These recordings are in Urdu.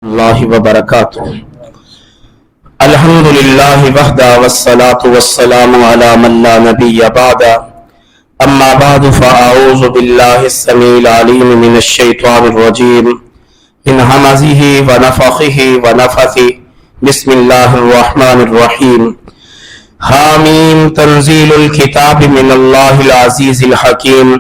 اللہ وبرکاتہ الحمدللہ وحدہ والصلاة والسلام علی من لا نبی بعد اما بعد فاعوذ باللہ السمیع العلیم من الشیطان الرجیم من ہمزہ ونفخہ ونفثہ بسم اللہ الرحمن الرحیم حامیم تنزیل الکتاب من اللہ العزیز الحکیم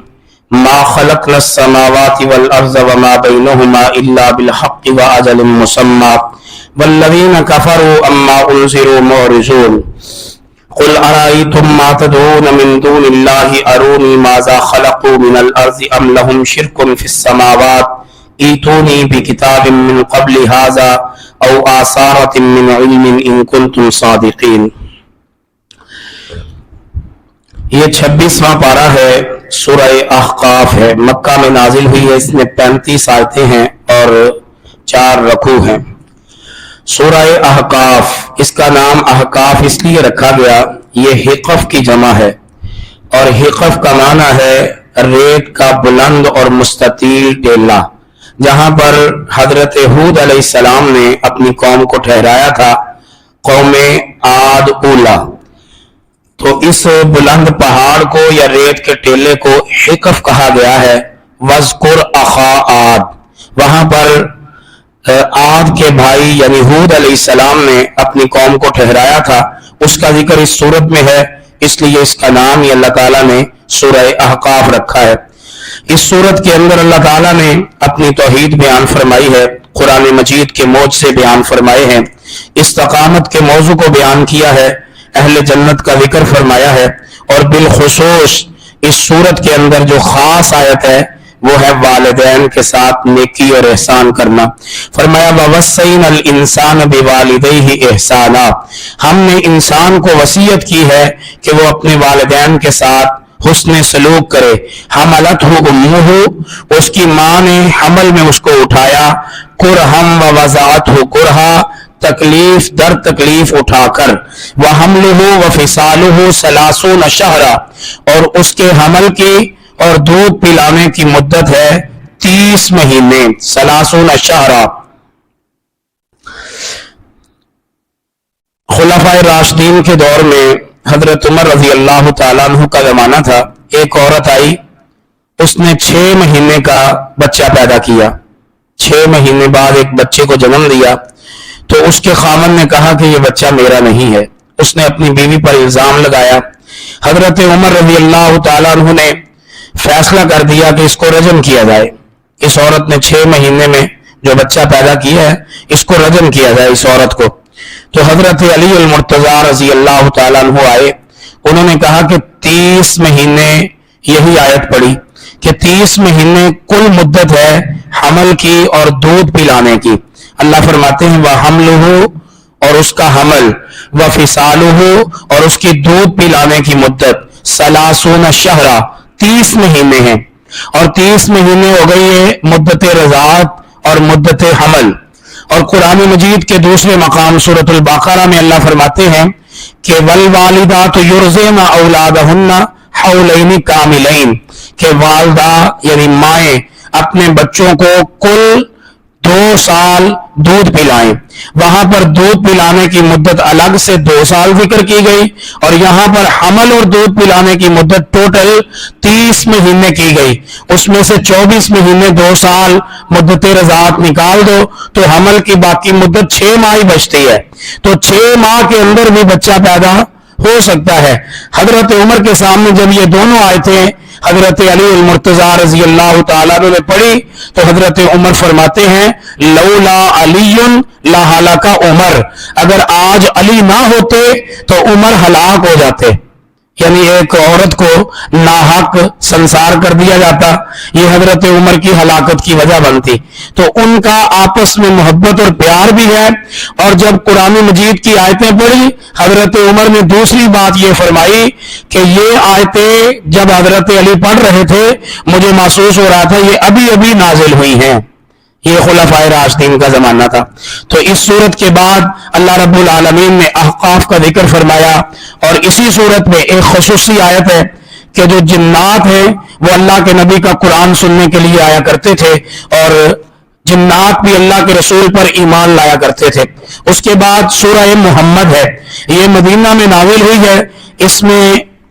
ما خلقنا السماوات والارض وما بينهما الا بالحق واجل مسمى والذين كفروا اما انذروا معرضون قل ارايتم ما تدعون من دون الله اروني ماذا خلقوا من الارض ام لهم شرك في السماوات ائتوني بكتاب من قبل هذا او آثارة من علم ان كنتم صادقين۔ یہ 26واں پارہ ہے، سورہ احقاف ہے، مکہ میں نازل ہوئی ہے۔ اس میں 35 آیتیں ہیں اور 4 رکوع ہیں۔ سورہ احقاف، اس کا نام احقاف اس لیے رکھا گیا، یہ حقف کی جمع ہے اور حقف کا معنی ہے ریت کا بلند اور مستطیل ٹیلہ، جہاں پر حضرت ہود علیہ السلام نے اپنی قوم کو ٹھہرایا تھا، قوم عاد اولا۔ تو اس بلند پہاڑ کو یا ریت کے ٹیلے کو حقف کہا گیا ہے۔ وَاذْكُرْ أَخَا عَادٍ، وہاں پر عاد کے بھائی یعنی ہود علیہ السلام نے اپنی قوم کو ٹھہرایا تھا، اس کا ذکر اس سورت میں ہے، اس لیے اس کا نام یہ اللہ تعالیٰ نے سورہ احقاف رکھا ہے۔ اس سورت کے اندر اللہ تعالیٰ نے اپنی توحید بیان فرمائی ہے، قرآن مجید کے موج سے بیان فرمائے ہیں، استقامت کے موضوع کو بیان کیا ہے، اہل جنت کا ذکر فرمایا ہے، اور بالخصوص اس سورت کے اندر جو خاص آیت ہے وہ ہے والدین کے ساتھ نیکی اور احسان کرنا۔ فرمایا وَوَصَّيْنَا الْإِنسَانَ بِوَالِدَيْهِ إِحْسَانًا، ہم نے انسان کو وصیت کی ہے کہ وہ اپنے والدین کے ساتھ حسن سلوک کرے۔ حملتہ امہ، اس کی ماں نے حمل میں اس کو اٹھایا، کرہم ووضعتہ کرہا، تکلیف در تکلیف اٹھا کر، وحملہ وفصالہ ثلاثون شہرا، اور اس کے حمل کی اور دودھ پلانے کی مدت ہے 30 مہینے، ثلاثون شہرا۔ خلفائے راشدین کے دور میں حضرت عمر رضی اللہ تعالیٰ عنہ کا زمانہ تھا، ایک عورت آئی، اس نے 6 مہینے کا بچہ پیدا کیا، 6 مہینے بعد ایک بچے کو جنم دیا، تو اس کے خاوند نے کہا کہ یہ بچہ میرا نہیں ہے، اس نے اپنی بیوی پر الزام لگایا۔ حضرت عمر رضی اللہ تعالیٰ عنہ نے فیصلہ کر دیا کہ اس کو رجم کیا جائے، اس عورت نے 6 مہینے میں جو بچہ پیدا کیا ہے اس کو رجم کیا جائے اس عورت کو۔ تو حضرت علی المرتضیٰ رضی اللہ تعالیٰ عنہ آئے، انہوں نے کہا کہ 30 مہینے، یہی آیت پڑھی کہ 30 مہینے کل مدت ہے حمل کی اور دودھ پلانے کی۔ اللہ فرماتے ہیں وَحَمْلُهُ، اور اس کا حمل، وَفِصَالُهُ، اور اس کی دودھ پلانے کی مدت، ثلاثون شہرا، 30 مہینے ہیں، اور 30 مہینے ہو گئی ہے مدت رضاعت اور مدت حمل۔ اور قرآن مجید کے دوسرے مقام سورۃ البقرہ میں اللہ فرماتے ہیں کہ وَالْوَالِدَاتُ يُرْضِعْنَ أَوْلَادَهُنَّ حَوْلَيْنِ كَامِلَيْنِ، کہ والدہ یعنی مائیں اپنے بچوں کو کل 2 سال دودھ پلائیں۔ وہاں پر دودھ پلانے کی مدت الگ سے 2 سال ذکر کی گئی، اور یہاں پر حمل اور دودھ پلانے کی مدت ٹوٹل 30 مہینے کی گئی۔ اس میں سے 24 مہینے 2 سال مدت رضاعت نکال دو تو حمل کی باقی مدت 6 ماہ ہی بچتی ہے، تو 6 ماہ کے اندر بھی بچہ پیدا ہو سکتا ہے۔ حضرت عمر کے سامنے جب یہ دونوں آیتیں حضرت علی المرتضیٰ رضی اللہ تعالیٰ عنہ نے پڑھی تو حضرت عمر فرماتے ہیں لولا علی لہلک عمر، اگر آج علی نہ ہوتے تو عمر ہلاک ہو جاتے، یعنی ایک عورت کو ناحق سنسار کر دیا جاتا، یہ حضرت عمر کی ہلاکت کی وجہ بنتی۔ تو ان کا آپس میں محبت اور پیار بھی ہے۔ اور جب قرآن مجید کی آیتیں پڑھی، حضرت عمر نے دوسری بات یہ فرمائی کہ یہ آیتیں جب حضرت علی پڑھ رہے تھے مجھے محسوس ہو رہا تھا یہ ابھی ابھی نازل ہوئی ہیں، یہ خلفائے راشدین کا زمانہ تھا۔ تو اس صورت کے بعد اللہ رب العالمین نے احقاف کا ذکر فرمایا، اور اسی صورت میں ایک خصوصی آیت ہے کہ جو جنات ہیں وہ اللہ کے نبی کا قرآن سننے کے لیے آیا کرتے تھے، اور جنات بھی اللہ کے رسول پر ایمان لایا کرتے تھے۔ اس کے بعد سورہ محمد ہے، یہ مدینہ میں نازل ہوئی ہے، اس میں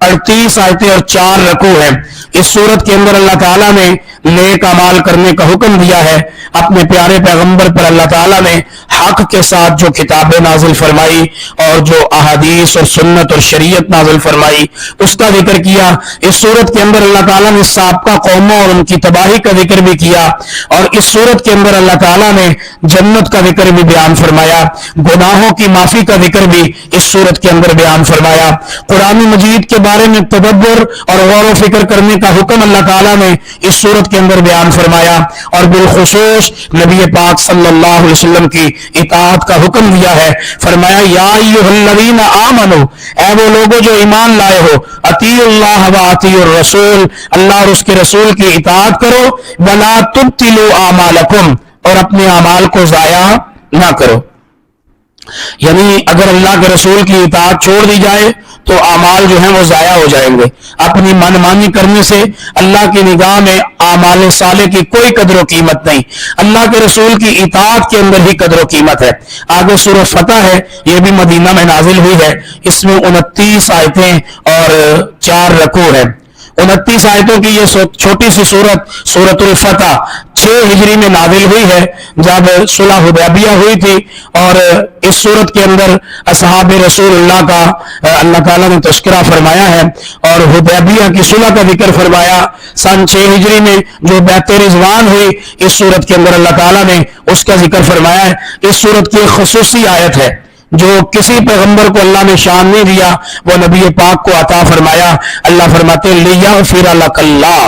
38 آیتیں اور 4 رکوع ہیں۔ اس سورت کے اندر اللہ تعالیٰ نے نیک اعمال کرنے کا حکم دیا ہے۔ اپنے پیارے پیغمبر پر اللہ تعالیٰ نے حق کے ساتھ جو کتابیں نازل فرمائی اور جو احادیث اور سنت اور شریعت نازل فرمائی اس کا ذکر کیا۔ اس سورت کے اندر اللہ تعالیٰ نے سابقہ قوموں اور ان کی تباہی کا ذکر بھی کیا، اور اس سورت کے اندر اللہ تعالیٰ نے جنت کا ذکر بھی بیان فرمایا، گناہوں کی معافی کا ذکر بھی اس سورت کے اندر بیان فرمایا۔ قرآن مجید کے بارے میں تدبر اور غور و فکر کرنے کا حکم اللہ تعالیٰ نے اس سورت کے اندر بیان فرمایا، اور بالخصوص نبی پاک صلی اللہ علیہ وسلم کی اطاعت کا حکم دیا ہے۔ فرمایا یا ایھا الذین آمنوا، اے وہ لوگوں جو ایمان لائے ہو، اطیعوا اللہ و اطیعوا الرسول، اللہ اور اس کے رسول کی اطاعت کرو، ولا تبطلوا اعمالکم، اور اپنے اعمال کو ضائع نہ کرو۔ یعنی اگر اللہ کے رسول کی اطاعت چھوڑ دی جائے تو اعمال جو ہیں وہ ضائع ہو جائیں گے۔ اپنی من مانی کرنے سے اللہ کی نگاہ میں اعمال صالح کی کوئی قدر و قیمت نہیں، اللہ کے رسول کی اطاعت کے اندر ہی قدر و قیمت ہے۔ آگے سورہ فتح ہے، یہ بھی مدینہ میں نازل ہوئی ہے، اس میں 29 آیتیں اور 4 رکوع ہیں۔ 29 آیتوں کی یہ چھوٹی سی سورت الفتح 6 ہجری میں نازل ہوئی ہے، جب صلح حدیبیہ ہوئی تھی، اور اس سورت کے اندر اصحاب رسول اللہ کا اللہ تعالیٰ نے تذکرہ فرمایا ہے، اور حدیبیہ کی صلح کا ذکر فرمایا۔ سن 6 ہجری میں جو بیعت رضوان ہوئی، اس سورت کے اندر اللہ تعالیٰ نے اس کا ذکر فرمایا ہے۔ اس سورت کی ایک خصوصی آیت ہے جو کسی پیغمبر کو اللہ نے شان نہیں دیا، وہ نبی پاک کو عطا فرمایا۔ اللہ فرماتے ہیں لیغفر لک اللہ،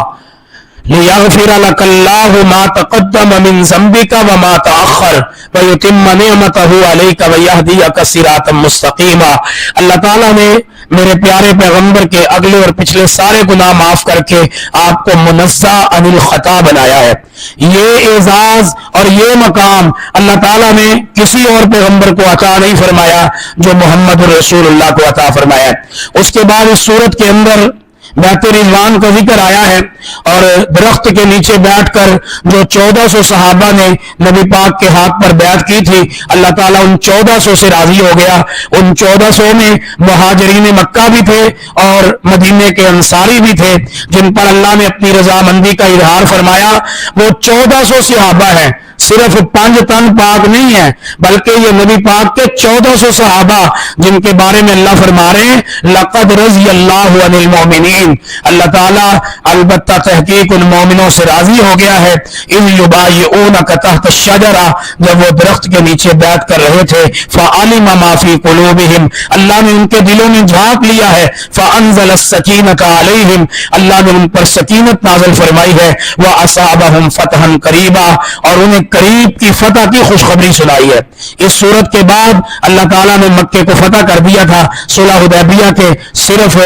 لیغفر لک اللہ ما تقدم من ذنبک وما تأخر ویتم نعمتہ علیک ویہدیک صراطا مستقیما۔ اللہ تعالیٰ نے میرے پیارے پیغمبر کے اگلے اور پچھلے سارے گناہ معاف کر کے آپ کو منزہ عن الخطا بنایا ہے۔ یہ اعزاز اور یہ مقام اللہ تعالیٰ نے کسی اور پیغمبر کو عطا نہیں فرمایا جو محمد رسول اللہ کو عطا فرمایا ہے۔ اس کے بعد اس سورت کے اندر بیعت رضوان کا ذکر آیا ہے، اور درخت کے نیچے بیٹھ کر جو 1400 صحابہ نے نبی پاک کے ہاتھ پر بیعت کی تھی، اللہ تعالیٰ ان 1400 سے راضی ہو گیا۔ ان 1400 میں مہاجرین مکہ بھی تھے اور مدینے کے انصاری بھی تھے، جن پر اللہ نے اپنی رضامندی کا اظہار فرمایا۔ وہ 1400 صحابہ ہیں، صرف 5 تن پاک نہیں ہے، بلکہ یہ نبی پاک کے 1400 صحابہ جن کے بارے میں اللہ فرما رہے ہیں لقد رضی اللہ عن المؤمنین، اللہ تعالیٰ البتہ تحقیق ان مومنوں سے راضی ہو گیا ہے، اذ یبایعونک تحت الشجرہ، جب وہ درخت کے نیچے بیعت کر رہے تھے، فعلم ما فی قلوبہم، اللہ نے ان کے دلوں میں جھانک لیا ہے، فانزل السکینۃ علیہم، اللہ نے ان پر سکینت نازل فرمائی ہے، واصابہم فتحا قریبا، اور انہیں قریب کی فتح کی خوشخبری سنائی ہے۔ اس صورت کے بعد اللہ تعالیٰ نے مکے کو فتح کر دیا تھا۔ صلح حدیبیہ کے صرف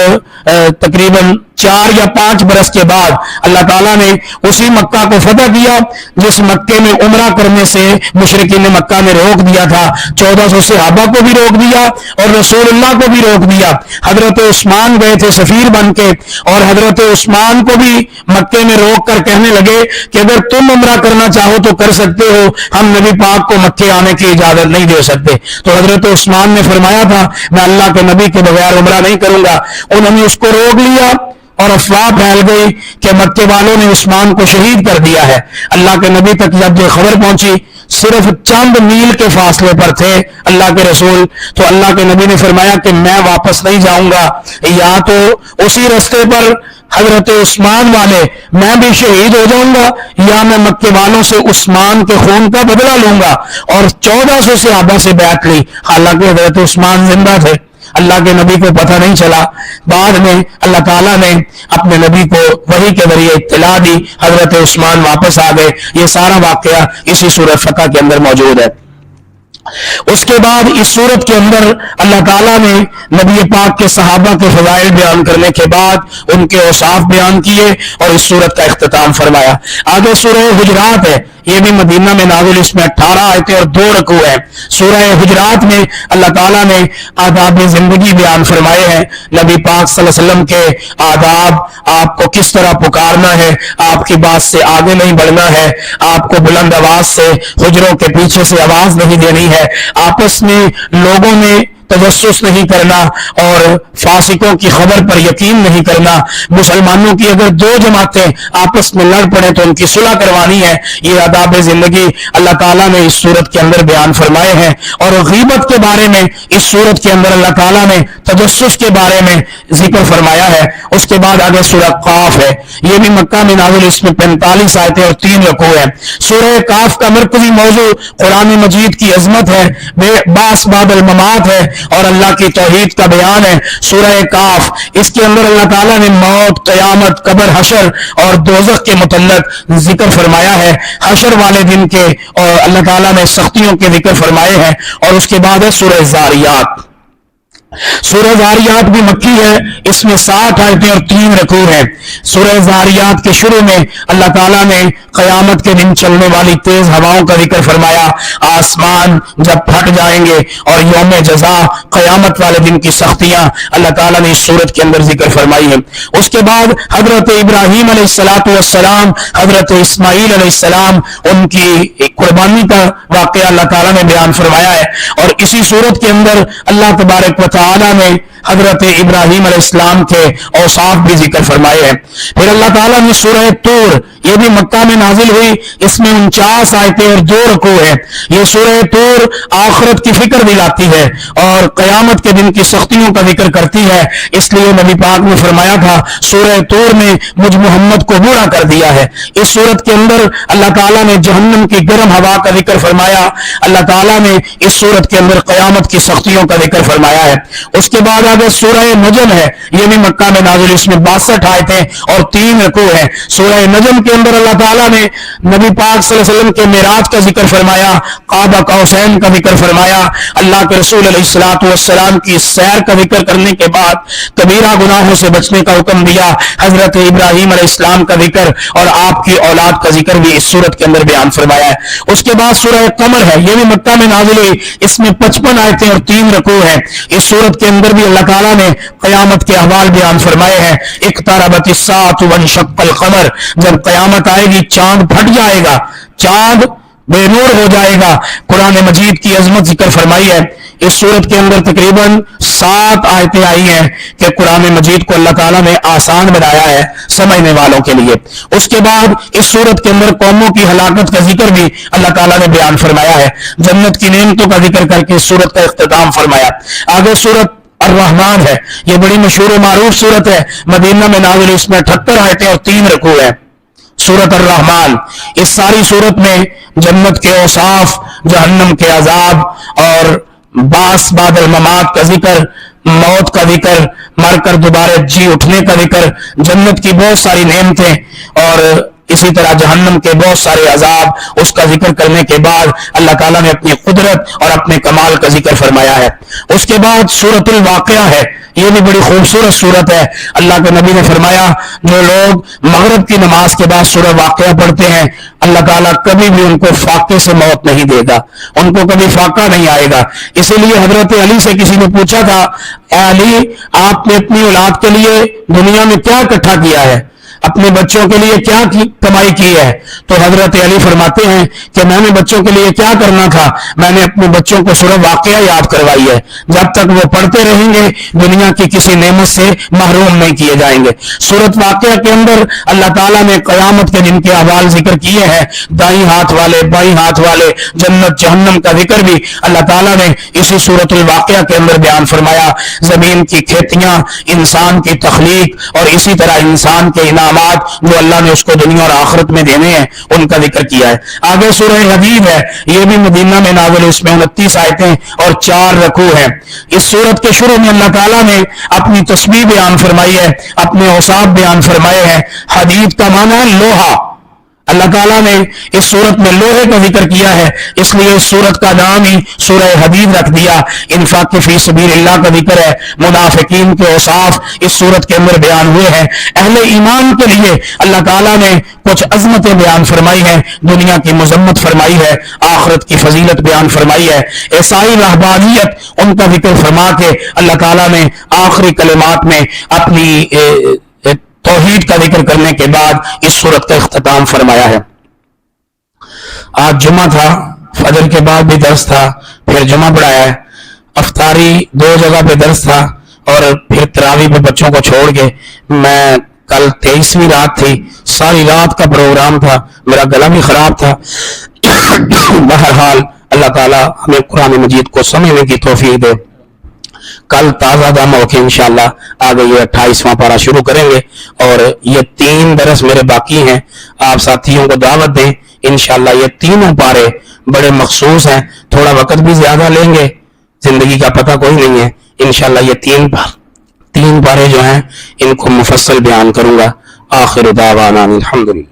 تقریباً 4 یا 5 برس کے بعد اللہ تعالیٰ نے اسی مکہ کو فتح کیا جس مکے میں عمرہ کرنے سے مشرکین مکہ نے روک دیا تھا۔ 1400 صحابہ کو بھی روک دیا اور رسول اللہ کو بھی روک دیا۔ حضرت عثمان گئے تھے سفیر بن کے، اور حضرت عثمان کو بھی مکے میں روک کر کہنے لگے کہ اگر تم عمرہ کرنا چاہو تو کر سکتے ہو، ہم نبی پاک کو مکے آنے کی اجازت نہیں دے سکتے۔ تو حضرت عثمان نے فرمایا تھا میں اللہ کے نبی کے بغیر عمرہ نہیں کروں گا۔ انہوں نے اس کو روک لیا اور افواہ پھیل گئی کہ مکے والوں نے عثمان کو شہید کر دیا ہے۔ اللہ کے نبی تک جب یہ خبر پہنچی، صرف چند میل کے فاصلے پر تھے اللہ کے رسول، تو اللہ کے نبی نے فرمایا کہ میں واپس نہیں جاؤں گا، یا تو اسی رستے پر حضرت عثمان والے میں بھی شہید ہو جاؤں گا، یا میں مکے والوں سے عثمان کے خون کا بدلہ لوں گا۔ اور 1400 صحابہ سے بیعت لی، حالانکہ حضرت عثمان زندہ تھے، اللہ کے نبی کو پتہ نہیں چلا۔ بعد میں اللہ تعالیٰ نے اپنے نبی کو وحی کے ذریعے اطلاع دی، حضرت عثمان واپس آ گئے۔ یہ سارا واقعہ اسی سورۃ فتح کے اندر موجود ہے۔ اس کے بعد اس سورت کے اندر اللہ تعالیٰ نے نبی پاک کے صحابہ کے فضائل بیان کرنے کے بعد ان کے اوصاف بیان کیے اور اس سورت کا اختتام فرمایا۔ آگے سورہ حجرات ہے، یہ بھی مدینہ میں نازل، اس میں 18 آیتیں اور 2 رکوع ہیں۔ سورہ حجرات میں اللہ تعالیٰ نے آداب زندگی بیان فرمائے ہیں، نبی پاک صلی اللہ علیہ وسلم کے آداب، آپ کو کس طرح پکارنا ہے، آپ کی بات سے آگے نہیں بڑھنا ہے، آپ کو بلند آواز سے حجروں کے پیچھے سے آواز نہیں دینی ہے، آپس میں لوگوں میں تجسس نہیں کرنا اور فاسقوں کی خبر پر یقین نہیں کرنا، مسلمانوں کی اگر 2 جماعتیں آپس میں لڑ پڑے تو ان کی صلح کروانی ہے۔ یہ آداب زندگی اللہ تعالیٰ نے اس سورت کے اندر بیان فرمائے ہیں۔ اور غیبت کے بارے میں اس سورت کے اندر اللہ تعالیٰ نے تجسس کے بارے میں ذکر فرمایا ہے۔ اس کے بعد آگے سورہ قاف ہے، یہ بھی مکہ میں نازل، اس میں 45 آیتیں اور 3 رکوع ہیں۔ سورہ قاف کا مرکزی موضوع قرآن مجید کی عظمت ہے، باس بعد الممات ہے اور اللہ کی توحید کا بیان ہے۔ سورہ قاف، اس کے اندر اللہ تعالیٰ نے موت، قیامت، قبر، حشر اور دوزخ کے متعلق ذکر فرمایا ہے۔ حشر والے دن کے اور اللہ تعالیٰ نے سختیوں کے ذکر فرمائے ہیں۔ اور اس کے بعد ہے سورہ زاریات۔ سورہ زاریات بھی مکی ہے، اس میں 60 آیتیں اور 3 رکوع ہیں۔ سورہ زاریات کے شروع میں اللہ تعالیٰ نے قیامت کے دن چلنے والی تیز ہواؤں کا ذکر فرمایا، آسمان جب پھٹ جائیں گے اور یوم جزا، قیامت والے دن کی سختیاں اللہ تعالیٰ نے اس سورت کے اندر ذکر فرمائی ہیں۔ اس کے بعد حضرت ابراہیم علیہ السلام، حضرت اسماعیل علیہ السلام، ان کی قربانی کا واقعہ اللہ تعالیٰ نے بیان فرمایا ہے۔ اور اسی سورت کے اندر اللہ تبارک و تعالیٰ نے حضرت ابراہیم علیہ السلام کے اوصاف بھی ذکر فرمائے ہیں۔ پھر اللہ تعالیٰ نے سورہ طور، یہ بھی مکہ میں نازل ہوئی، اس میں 49 آیتیں اور 2 رکوع ہیں۔ یہ سورہ طور آخرت کی فکر دلاتی ہے اور قیامت کے دن کی سختیوں کا ذکر کرتی ہے، اس لیے نبی پاک نے فرمایا تھا سورہ طور میں مجھ محمد کو بوڑھا کر دیا ہے۔ اس سورت کے اندر اللہ تعالیٰ نے جہنم کی گرم ہوا کا ذکر فرمایا، اللہ تعالیٰ نے اس سورت کے اندر قیامت کی سختیوں کا ذکر فرمایا ہے۔ اس کے بعد آگے سورہ نجم ہے، یہ بھی مکہ میں نازل، اس میں 62 آیتیں اور 3 رکوع ہیں۔ سورہ نجم کے اندر اللہ تعالیٰ نے نبی پاک صلی اللہ علیہ وسلم کے معراج کا ذکر فرمایا، قاب قوسین کا ذکر فرمایا، اللہ کے رسول علیہ السلام کی سیر کا ذکر کرنے کے بعد کبیرہ گناہوں سے بچنے کا حکم دیا، حضرت ابراہیم علیہ السلام کا ذکر اور آپ کی اولاد کا ذکر بھی اس سورت کے اندر بیان فرمایا ہے۔ اس کے بعد سورہ قمر ہے، یہ بھی مکہ میں نازل ہوئی، اس میں 55 آیتیں اور 3 رکوع ہیں۔ اس سورت کے اندر بھی اللہ تعالیٰ نے قیامت کے احوال بیان فرمائے ہیں۔ اقتربت الساعة وانشق القمر، جب قیامت آئے گی چاند پھٹ جائے گا، چاند بے نور ہو جائے گا۔ قرآن مجید کی عظمت ذکر فرمائی ہے۔ اس سورت کے اندر تقریباً 7 آیتیں آئی ہیں کہ قرآن مجید کو اللہ تعالیٰ نے آسان بنایا ہے سمجھنے والوں کے لیے۔ اس کے بعد اس سورت کے اندر قوموں کی ہلاکت کا ذکر بھی اللہ تعالیٰ نے بیان فرمایا ہے، جنت کی نعمتوں کا ذکر کر کے اس سورت کا اختتام فرمایا۔ آگے سورت الرحمن ہے، یہ بڑی مشہور و معروف سورت ہے، مدینہ میں نازل، اس میں 78 آیتیں اور 3 رکوع ہیں۔ سورت الرحمن، اس ساری سورت میں جنت کے اوصاف، جہنم کے عذاب اور باس بعد الممات کا ذکر، موت کا ذکر، مر کر دوبارہ جی اٹھنے کا ذکر، جنت کی بہت ساری نعمتیں اور اسی طرح جہنم کے بہت سارے عذاب، اس کا ذکر کرنے کے بعد اللہ تعالیٰ نے اپنی قدرت اور اپنے کمال کا ذکر فرمایا ہے۔ اس کے بعد سورۃ الواقعہ ہے، یہ بھی بڑی خوبصورت سورت ہے۔ اللہ کے نبی نے فرمایا جو لوگ مغرب کی نماز کے بعد سورہ واقعہ پڑھتے ہیں، اللہ تعالیٰ کبھی بھی ان کو فاقے سے موت نہیں دے گا، ان کو کبھی فاقہ نہیں آئے گا۔ اسی لیے حضرت علی سے کسی نے پوچھا تھا، اے علی آپ نے اپنی اولاد کے لیے دنیا میں کیا اکٹھا کیا ہے، اپنے بچوں کے لیے کیا کمائی کی ہے؟ تو حضرت علی فرماتے ہیں کہ میں نے بچوں کے لیے کیا کرنا تھا، میں نے اپنے بچوں کو سورہ واقعہ یاد کروائی ہے، جب تک وہ پڑھتے رہیں گے دنیا کی کسی نعمت سے محروم نہیں کیے جائیں گے۔ سورۃ واقعہ کے اندر اللہ تعالیٰ نے قیامت کے دن کے احوال ذکر کیے ہیں، دائیں ہاتھ والے، بائیں ہاتھ والے، جنت جہنم کا ذکر بھی اللہ تعالیٰ نے اسی سورۃ الواقعہ کے اندر بیان فرمایا۔ زمین کی کھیتیاں، انسان کی تخلیق اور اسی طرح انسان کے انعامات جو اللہ نے اس کو دنیا اور آخرت میں دینے ہیں ان کا ذکر کیا ہے۔ آگے سورہ حدید ہے، یہ بھی مدینہ میں نازل، اس میں 29 آیتیں اور 4 رکوع ہیں۔ اس سورت کے شروع میں اللہ تعالیٰ نے اپنی تسبیح بیان فرمائی ہے، اپنے اوصاف بیان فرمائے ہیں۔ حدید کا معنی ہے لوہا، اللہ تعالیٰ نے اس صورت میں لوہے کا ذکر کیا ہے، اس لیے اس صورت کا نام ہی سورہ حدید رکھ دیا۔ انفاق فی سبیل اللہ کا ذکر ہے، منافقین کے اوصاف اس صورت کے اندر بیان ہوئے ہیں۔ اہل ایمان کے لیے اللہ تعالیٰ نے کچھ عظمتیں بیان فرمائی ہیں، دنیا کی مذمت فرمائی ہے، آخرت کی فضیلت بیان فرمائی ہے۔ عیسائی رہبانیت ان کا ذکر فرما کے اللہ تعالیٰ نے آخری کلمات میں اپنی توحید کا ذکر کرنے کے بعد اس صورت کا اختتام فرمایا ہے۔ آج جمعہ تھا، فجر کے بعد بھی درس تھا، پھر جمعہ پڑھایا ہے، افطاری 2 جگہ پہ درس تھا، اور پھر تراویح پہ بچوں کو چھوڑ کے میں کل 23ویں رات تھی، ساری رات کا پروگرام تھا، میرا گلا بھی خراب تھا۔ بہرحال اللہ تعالیٰ ہمیں قرآن مجید کو سمجھنے کی توفیق دے۔ کل تازہ دم ہو کے انشاءاللہ آگے یہ 28واں پارہ شروع کریں گے، اور یہ 3 درس میرے باقی ہیں، آپ ساتھیوں کو دعوت دیں۔ انشاءاللہ یہ تینوں پارے بڑے مخصوص ہیں، تھوڑا وقت بھی زیادہ لیں گے، زندگی کا پتہ کوئی نہیں ہے۔ انشاءاللہ یہ 3 پارے جو ہیں ان کو مفصل بیان کروں گا۔ آخر دعوانا الحمدللہ۔